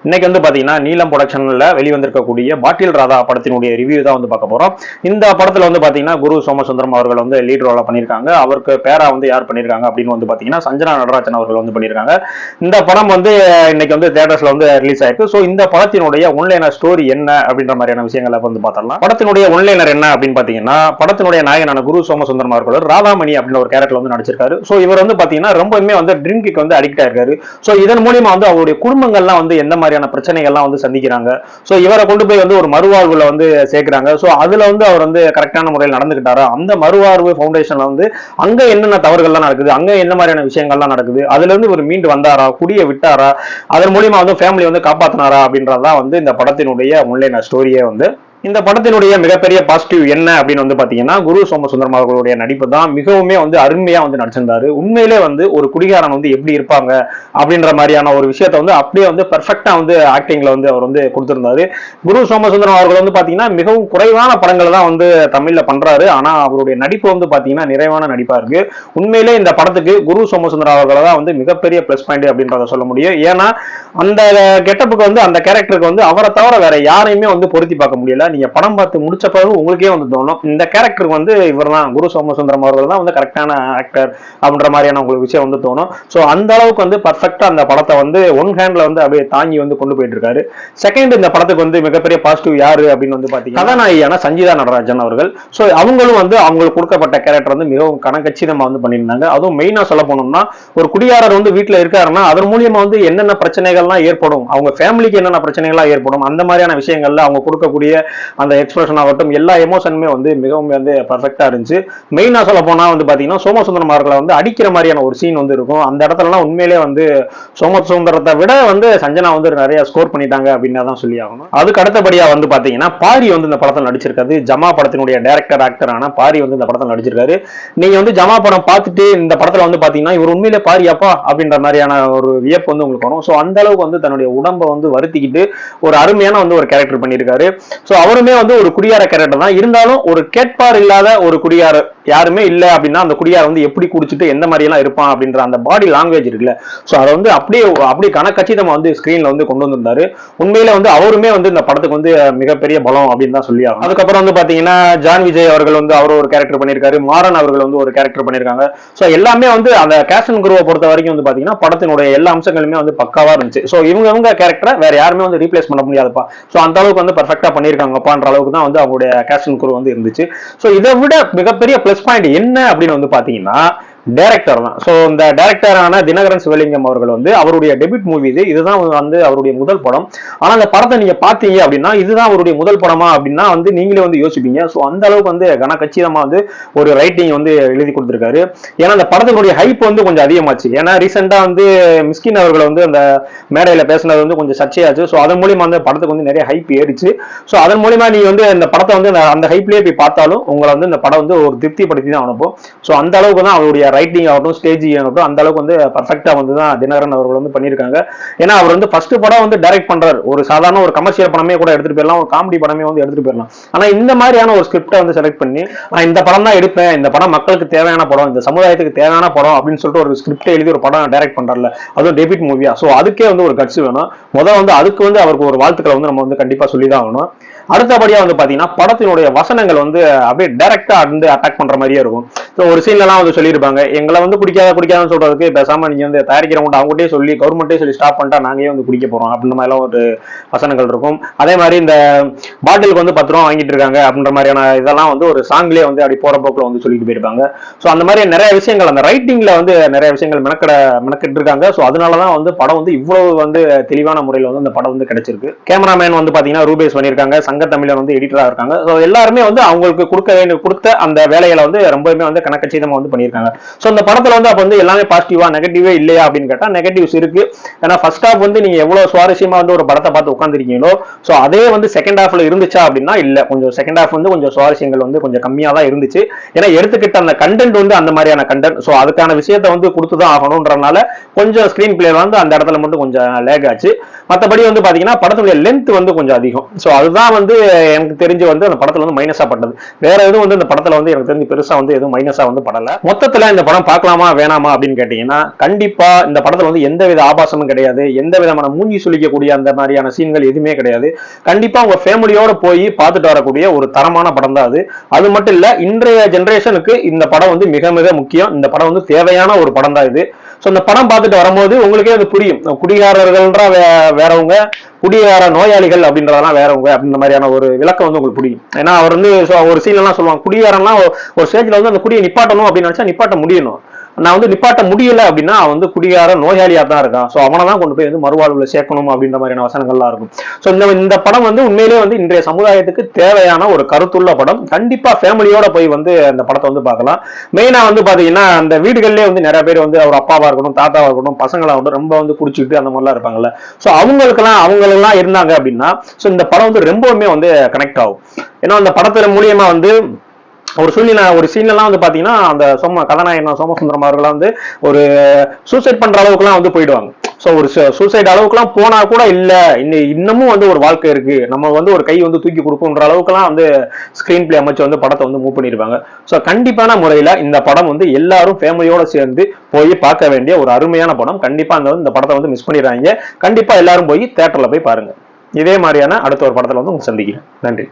இன்னைக்கு வந்து பாத்தீங்கன்னா நீலம் ப்ரொடக்ஷன்ல வெளிவந்திருக்கக்கூடிய பாட்டில் ராதா படத்தினுடைய ரிவ்யூ தான் வந்து பார்க்க போறோம். இந்த படத்துல வந்து பாத்தீங்கன்னா குரு சோமசுந்தரம் அவர்கள் வந்து லீட் ரோலா பண்ணியிருக்காங்க. அவருக்கு பேரா வந்து யார் பண்ணியிருக்காங்க அப்படின்னு வந்து பாத்தீங்கன்னா சஞ்சனா நடராஜன் அவர்கள் வந்து பண்ணியிருக்காங்க. இந்த படம் வந்து இன்னைக்கு வந்து தியேட்டர்ஸ்ல வந்து ரிலீஸ் ஆயிருக்கு. ஸோ இந்த படத்தினுடைய ஒன்லைனர் ஸ்டோரி என்ன அப்படின்ற மாதிரியான விஷயங்களை வந்து பார்த்தலாம். படத்தினுடைய ஒன்லைனர் என்ன அப்படின்னு பாத்தீங்கன்னா, படத்தினுடைய நாயகனான குரு சோமசுந்தரம் அவர்கள் ராதாமணி அப்படின்ற ஒரு கேரக்டர் வந்து நடிச்சிருக்காரு. ஸோ இவர் வந்து பாத்தீங்கன்னா ரொம்பவுமே வந்து ட்ரிங்க்கு வந்து அடிக்ட் ஆயிருக்காரு. ஸோ இதன் மூலியமா வந்து அவருடைய குடும்பங்கள்லாம் வந்து எந்த மாதிரியான பிரச்சனைகள்லாம் வந்து சந்திக்கிறாங்க. ஸோ இவரை கொண்டு போய் வந்து ஒரு மறுவாழ்வுல வந்து சேர்க்கிறாங்க. ஸோ அதுல வந்து அவர் வந்து கரெக்டான முறையில் நடந்துகிட்டாரா, அந்த மறுவாழ்வு ஃபவுண்டேஷன்ல வந்து அங்க என்னென்ன தவறுகள்லாம் நடக்குது, அங்க என்ன மாதிரியான விஷயங்கள்லாம் நடக்குது, அதுல இருந்து ஒரு மீண்டு வந்தாரா, குடியை விட்டாரா, அதன் மூலியமா வந்து ஃபேமிலி வந்து காப்பாத்தினாரா அப்படின்றதான் வந்து இந்த படத்தினுடைய முன்லைன ஸ்டோரியே வந்து. இந்த படத்தினுடைய மிகப்பெரிய பாசிட்டிவ் என்ன அப்படின்னு வந்து பாத்தீங்கன்னா, குரு சோமசுந்தரம் அவர்களுடைய நடிப்பு தான் மிகவுமே வந்து அருமையா வந்து நடிச்சிருந்தாரு. உண்மையிலே வந்து ஒரு குடிகாரன் வந்து எப்படி இருப்பாங்க அப்படின்ற மாதிரியான ஒரு விஷயத்த வந்து அப்படியே வந்து பெர்ஃபெக்டா வந்து ஆக்டிங்ல வந்து அவர் வந்து கொடுத்திருந்தாரு. குரு சோமசுந்தரம் அவர்கள் வந்து பாத்தீங்கன்னா மிகவும் குறைவான படங்களை தான் வந்து தமிழ்ல பண்றாரு. ஆனா அவருடைய நடிப்பு வந்து பாத்தீங்கன்னா நிறைவான நடிப்பா இருக்கு. உண்மையிலே இந்த படத்துக்கு குரு சோமசுந்தரம் அவர்களை தான் வந்து மிகப்பெரிய பிளஸ் பாயிண்ட் அப்படின்றத சொல்ல முடியும். ஏன்னா அந்த கெட்டப்புக்கு வந்து அந்த கேரக்டருக்கு வந்து அவரை தவிர வேற யாரையுமே வந்து பொருத்தி பார்க்க முடியல. நீங்க படம் பார்த்து முடிச்ச பிறகு உங்களுக்கே வந்து தோணும் இந்த கேரக்டருக்கு வந்து இவர் தான், குரு சோமசுந்தரம் அவர்கள் தான் வந்து கரெக்டான ஆக்டர் அப்படின்ற மாதிரியான உங்களுக்கு விஷயம் வந்து தோணும். ஸோ அந்த அளவுக்கு வந்து பர்ஃபெக்டா அந்த படத்தை வந்து ஒன் ஹேண்ட்ல வந்து அப்படியே தாங்கி வந்து கொண்டு போயிட்டு இருக்காரு. செகண்ட், இந்த படத்துக்கு வந்து மிகப்பெரிய பாசிட்டிவ் யாரு அப்படின்னு வந்து பாத்தீங்கன்னா கதாநாயகியான சஞ்சிதா நடராஜன் அவர்கள். ஸோ அவங்களும் வந்து அவங்களுக்கு கொடுக்கப்பட்ட கேரக்டர் வந்து மிகவும் கணக்கச்சிதமா வந்து பண்ணியிருந்தாங்க. அதுவும் மெயினா சொல்ல போனோம்னா, ஒரு குடியாரர் வந்து வீட்டுல இருக்காருன்னா அதன் மூலியமா வந்து என்னென்ன பிரச்சனைகள்லாம் ஏற்படும், அவங்க ஃபேமிலிக்கு என்னென்ன பிரச்சனைகள்லாம் ஏற்படும், அந்த மாதிரியான விஷயங்கள்ல அவங்க கொடுக்கக்கூடிய அந்த எக்ஸ்பிரஷன் ஆகட்டும், எல்லா எமோஷனுமே வந்து மிகவும் வந்து பர்ஃபெக்டா இருந்துச்சு. மெயினா சொல்ல போனா வந்து பாத்தீங்கன்னா சோமசுந்தரம் அவர்களை வந்து அடிக்கிற மாதிரியான ஒரு சீன் வந்து இருக்கும். அந்த இடத்துலலாம் உண்மையிலே வந்து சோமசுந்தரத்தை விட வந்து சஞ்சனா வந்து நிறைய ஸ்கோர் பண்ணிட்டாங்க அப்படின்னு தான் சொல்லி ஆகணும். அதுக்கு அடுத்தபடியா வந்து பாத்தீங்கன்னா பாரி வந்து இந்த படத்தில் நடிச்சிருக்காரு. ஜமா படத்தினுடைய டைரக்டர் ஆக்டரான பாரி வந்து இந்த படத்தில் நடிச்சிருக்காரு. நீங்க வந்து ஜமா படம் பார்த்துட்டு இந்த படத்துல வந்து பாத்தீங்கன்னா இவர் உண்மையிலே பாரியாப்பா அப்படின்ற மாதிரியான ஒரு வியப்பு வந்து உங்களுக்கு வரும். ஸோ அந்த அளவுக்கு வந்து தன்னுடைய உடம்பை வந்து வருத்திக்கிட்டு ஒரு அருமையான வந்து ஒரு கேரக்டர் பண்ணியிருக்காரு. ஸோ அவருமே வந்து ஒரு குடியார கேரக்டர் தான். இருந்தாலும் ஒரு கேட்பார் இல்லாத ஒரு குடியார யாருமே இல்ல அப்படின்னா அந்த குடியார வந்து எப்படி குடிச்சிட்டு எந்த மாதிரி எல்லாம் இருப்பான் அப்படின்ற அந்த பாடி லாங்குவேஜ் இருக்குல்ல, சோ அதை வந்து அப்படியே கணக்கச்சிதமா வந்து ஸ்கிரீன்ல வந்து கொண்டு வந்திருந்தாரு. உண்மையில வந்து அவருமே வந்து இந்த படத்துக்கு வந்து மிகப்பெரிய பலம் அப்படின்னு தான் சொல்லி ஆகும். அதுக்கப்புறம் வந்து பாத்தீங்கன்னா ஜான் விஜய் அவர்கள் வந்து அவர் ஒரு கேரக்டர் பண்ணியிருக்காரு. மாறன் அவர்கள் வந்து ஒரு கேரக்டர் பண்ணியிருக்காங்க. சோ எல்லாமே வந்து அந்த கேஸ்ட் அண்ட் குரூவை பொறுத்த வரைக்கும் வந்து பாத்தீங்கன்னா படத்தினுடைய எல்லா அம்சங்களுமே வந்து பக்காவா இருந்துச்சு. சோ இவங்க கேரக்டரை வேற யாருமே வந்து ரீப்ளேஸ் பண்ண முடியாதுப்பா. சோ அந்த அளவுக்கு வந்து பெர்ஃபெக்டா பண்ணியிருக்காங்கப்பான்ற அளவுக்கு தான் வந்து அவங்களுடைய கேஸ்ட் அண்ட் குரூ வந்து இருந்துச்சு. சோ இதை விட மிகப்பெரிய பிளஸ் பாயிண்ட் என்ன அப்படின்னு வந்து பாத்தீங்கன்னா டைரக்டர் தான். சோ இந்த டைரக்டரான தினகரன் சிவலிங்கம் அவர்கள் வந்து அவருடைய டெபியூட் மூவி இதுதான் வந்து அவருடைய முதல் படம். ஆனா அந்த படத்தை நீங்க பாத்தீங்க அப்படின்னா இதுதான் அவருடைய முதல் படமா அப்படின்னா வந்து நீங்களே வந்து யோசிப்பீங்க. சோ அந்த அளவுக்கு வந்து கனகச்சிதமா வந்து ஒரு ரைட்டிங் வந்து எழுதி கொடுத்திருக்காரு. ஏன்னா அந்த படத்தினுடைய ஹைப் வந்து கொஞ்சம் அதிகமாச்சு. ஏன்னா ரீசெண்டா வந்து மிஸ்கின் அவர்கள் வந்து அந்த மேடையில பேசினது வந்து கொஞ்சம் சர்ச்சையாச்சு. சோ அதன் மூலியமா அந்த படத்துக்கு வந்து நிறைய ஹைப் ஏறிச்சு. சோ அதன் மூலியமா நீ வந்து இந்த படத்தை வந்து அந்த ஹைப்லயே போய் பார்த்தாலும் உங்களை வந்து இந்த படம் வந்து ஒரு திருப்திப்படுத்தி தான் அனுப்பும். சோ அந்த அளவுக்கு தான் அவருடைய ரைட்டிங் ஆகட்டும், ஸ்டேஜிங் ஆகட்டும், அந்த அளவுக்கு வந்து பர்ஃபெக்டா வந்து தான் தினகரன் அவர்கள் வந்து பண்ணியிருக்காங்க. ஏன்னா அவர் வந்து ஃபர்ஸ்ட் படம் வந்து டைரக்ட் பண்றாரு. ஒரு சாதாரண ஒரு கமர்ஷியல் படமே கூட எடுத்துட்டு போயிடலாம், ஒரு காமெடி படமே வந்து எடுத்துட்டு போயிடலாம். ஆனா இந்த மாதிரியான ஒரு ஸ்கிரிப்டை வந்து செலக்ட் பண்ணி நான் இந்த படம் தான் எடுப்பேன், இந்த படம் மக்களுக்கு தேவையான படம், இந்த சமுதாயத்துக்கு தேவையான படம் அப்படின்னு சொல்லிட்டு ஒரு ஸ்கிரிப்டை எழுதி ஒரு படம் டைரக்ட் பண்றாருல, அதுவும் டெபியூட் மூவியா. சோ அதுக்கே வந்து ஒரு கட்சி வேணும். முதல்ல வந்து அதுக்கு வந்து அவருக்கு ஒரு வாழ்த்துக்களை வந்து நம்ம வந்து கண்டிப்பா சொல்லிதான் ஆகணும். அடுத்தபடியா வந்து பாத்தீங்கன்னா படத்தினுடைய வசனங்கள் வந்து அப்படியே டைரக்டா வந்து அட்டாக் பண்ற மாதிரியே இருக்கும். ஒரு சீன்ல எல்லாம் வந்து சொல்லியிருப்பாங்க, எங்களை வந்து குடிக்காதுன்னு சொல்றதுக்கு பேசாம நீங்க வந்து தயாரிக்கிறவங்க அவங்ககிட்டே சொல்லி கவர்மெண்டே சொல்லி ஸ்டாப் பண்ணிட்டா நாங்களே வந்து குடிக்க போறோம் அப்படின்ற மாதிரி எல்லாம் ஒரு வசனங்கள் இருக்கும். அதே மாதிரி இந்த பாட்டிலுக்கு வந்து 10 ரூபா வாங்கிட்டு இருக்காங்க அப்படின்ற மாதிரியான இதெல்லாம் வந்து ஒரு சாங்லயே வந்து அப்படி போற போக்குல வந்து சொல்லிட்டு போயிருப்பாங்க. சோ அந்த மாதிரி நிறைய விஷயங்கள் அந்த ரைட்டிங்ல வந்து நிறைய விஷயங்கள் மெனக்கிட்டு இருக்காங்க. சோ அதனாலதான் வந்து படம் வந்து இவ்வளவு வந்து தெளிவான முறையில் வந்து அந்த படம் வந்து கிடைச்சிருக்கு. கேமராமேன் வந்து பாத்தீங்கன்னா ரூபேஷ் பண்ணியிருக்காங்க, தமிழர் வந்து எடிட்டரா இருக்காங்க. எல்லாருமே வந்து அவங்களுக்கு கொடுத்த அந்த வேலைகளை வந்து ரொம்பவே வந்து கணக்கச்சிதமா வந்து பண்ணியிருக்காங்க. சோ இந்த படத்துல வந்து அப்ப வந்து எல்லாமே பாசிட்டிவா நெகட்டிவே இல்லையா அப்படின்னு கேட்டா நெகட்டிவ்ஸ் இருக்கு. ஏன்னா ஃபர்ஸ்ட் ஹாஃப் வந்து நீங்க எவ்வளவு சுவாரஸ்யமா வந்து ஒரு படத்தை பார்த்து உட்காந்துருக்கீங்களோ சோ அதே வந்து செகண்ட் ஹாஃப்ல இருந்துச்சா அப்படின்னா இல்ல, கொஞ்சம் செகண்ட் ஹாஃப் வந்து கொஞ்சம் சுவாரஸ்யங்கள் வந்து கொஞ்சம் கம்மியா தான் இருந்துச்சு. ஏன்னா எடுத்துக்கிட்ட அந்த கண்டென்ட் வந்து அந்த மாதிரியான கண்டென்ட், சோ அதுக்கான விஷயத்தை வந்து கொடுத்துதான் ஆகணும்ன்றனால கொஞ்சம் ஸ்கிரீன் பிளே வந்து அந்த இடத்துல மட்டும் கொஞ்சம் லேக் ஆச்சு. மற்றபடி வந்து பாத்தீங்கன்னா படத்துடைய லென்த் வந்து கொஞ்சம் அதிகம். சோ அதுதான் வந்து எனக்கு தெரிஞ்சு வந்து அந்த படத்துல வந்து மைனஸா பட்டது. வேற எதுவும் வந்து இந்த படத்துல வந்து எனக்கு தெரிஞ்சு பெருசா வந்து எதுவும் மைனஸா வந்து படல. மொத்தத்துல இந்த படம் பார்க்கலாமா வேணாமா அப்படின்னு கேட்டீங்கன்னா, கண்டிப்பா இந்த படத்துல வந்து எந்த வித ஆபாசமும் கிடையாது, எந்த விதமான மூஞ்சி சுளிக்கக்கூடிய அந்த மாதிரியான சீன்கள் எதுவுமே கிடையாது. கண்டிப்பா உங்க ஃபேமிலியோட போய் பார்த்துட்டு வரக்கூடிய ஒரு தரமான படம் தான் அது. அது மட்டும் இல்ல, இன்றைய ஜெனரேஷனுக்கு இந்த படம் வந்து மிக மிக முக்கியம். இந்த படம் வந்து தேவையான ஒரு படம் தான் இது. சோ இந்த படம் பார்த்துட்டு வரும்போது உங்களுக்கே அது புரியும். குடிகாரர்கள்ன்ற வேறவங்க, குடிகார நோயாளிகள் அப்படின்றதெல்லாம் வேறவங்க அப்படின்ற மாதிரியான ஒரு விளக்கம் வந்து உங்களுக்கு புரியும். ஏன்னா அவர் வந்து ஒரு சீன் எல்லாம் சொல்லுவாங்க, குடிகாரன்லாம் ஒரு ஸ்டேஜ்ல வந்து அந்த குடியை நிப்பாட்டணும் அப்படின்னு நினைச்சா நிப்பாட்ட முடியணும். நான் வந்து நிப்பாட்ட முடியல அப்படின்னா அவன் வந்து குடிகார நோயாளியா தான் இருக்கான். சோ அவனை தான் கொண்டு போய் வந்து மறுவாழ்வுல சேர்க்கணும் அப்படின்ற மாதிரியான வசனங்கள்லாம் இருக்கும். சோ இந்த படம் வந்து உண்மையிலேயே வந்து இன்றைய சமுதாயத்துக்கு தேவையான ஒரு கருத்துள்ள படம். கண்டிப்பா ஃபேமிலியோட போய் வந்து அந்த படத்தை வந்து பார்க்கலாம். மெயினா வந்து பாத்தீங்கன்னா அந்த வீடுகள்லயே வந்து நிறைய பேர் வந்து அவர் அப்பாவா இருக்கட்டும், தாத்தாவா இருக்கட்டும், பசங்களா வந்து ரொம்ப வந்து குடிச்சுக்கிட்டு அந்த மாதிரிலாம் இருப்பாங்கல்ல. சோ அவங்களுக்கெல்லாம் இருந்தாங்க அப்படின்னா சோ இந்த படம் வந்து ரொம்பவுமே வந்து கனெக்ட் ஆகும். ஏன்னா அந்த படத்துல மூலியமா வந்து ஒரு சீன்லாம் வந்து பாத்தீங்கன்னா அந்த கதாநாயகன் சோமசுந்தரம் அவர்கள்லாம் வந்து ஒரு சூசைட் பண்ற அளவுக்குலாம் வந்து போயிடுவாங்க. சோ ஒரு சூசைட் அளவுக்குலாம் போனா கூட இல்ல, இன்னமும் வந்து ஒரு வாழ்க்கை இருக்கு, நம்ம வந்து ஒரு கை வந்து தூக்கி கொடுக்கும்ன்ற அளவுக்குலாம் வந்து ஸ்கிரீன் பிளே அமைச்சு வந்து படத்தை வந்து மூவ் பண்ணிருப்பாங்க. சோ கண்டிப்பான முறையில இந்த படம் வந்து எல்லாரும் ஃபேமிலியோட சேர்ந்து போய் பார்க்க வேண்டிய ஒரு அருமையான படம். கண்டிப்பா இந்த படத்தை வந்து மிஸ் பண்ணிடுறாங்க. கண்டிப்பா எல்லாரும் போய் தியேட்டர்ல போய் பாருங்க. இதே மாதிரியான அடுத்த ஒரு படத்துல வந்து உங்களுக்கு சந்திக்கிறேன். நன்றி.